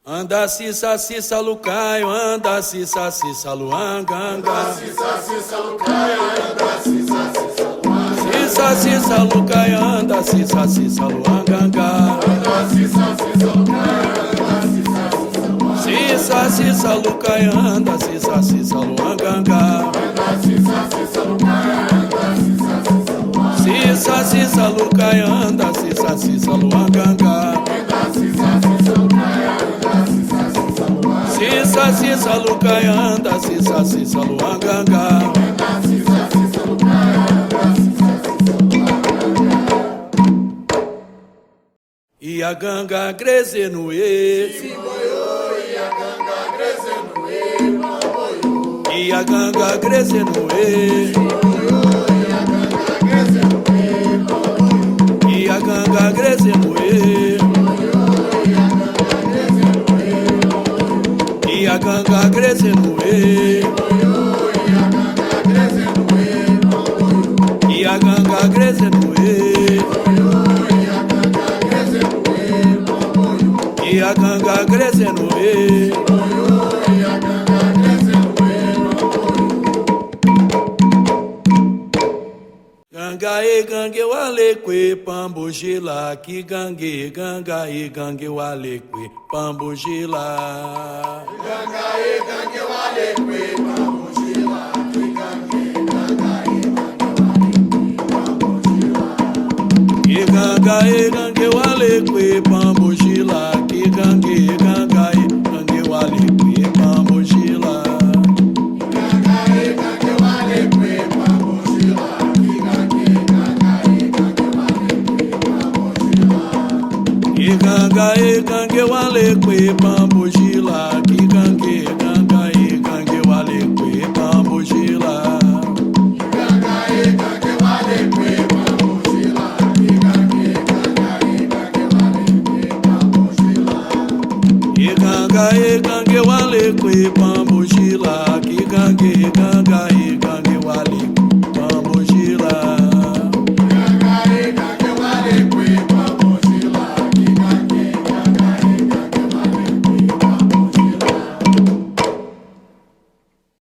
Anda cissa cissa lucaio, anda cissa cissa luanganga. Cissa cissa lucaio, anda cissa cissa luanganga. Cissa cissa lucaio, anda cissa cissa luanganga. Anda cissa cissa lucaio, anda cissa cissa luanganga. Cissa cissa lucaio, anda cissa cissa luanganga. Anda cissa cissa lucaio, anda cissa cissa luanganga. Cissa cissa lucaio, anda cissa cissa luanganga. Anda cissa cissa lucaio, anda cissa cissa luanganga. Cissa cissa lucaio, anda cissa cissa luanganga. Anda cissa cissa lucaio, anda cissa cissa luanganga. E a ganga greze no e. E a ganga greze no e, bamboiô. E a ganga greze no e. E a ganga greze no e. E a ganga greze no e. E a ganga greze no e. E a ganga greze no e. Ganga e gangue wale kwe pambugila ki gangue ganga e gangue wale kwe pambugila. Ganga e gangue wale kwe pambugila ki gangue ganga e ganga e gangue wale kwe pambugila ki gangue ganga e gangue wale kwe pambugila. Ganga e gangue wale kwe pambugila ki gangue ganga e gangue wale kwe pambugila. E ganga e gangue wale kwe pambugila ki gangue ganga e gangue wale kwe pambugila. Ganga e gangue wale kwe pambugila ki gangue ganga e gangue wale kwe pambugila. E ganga wale kwe pambugila ki gangue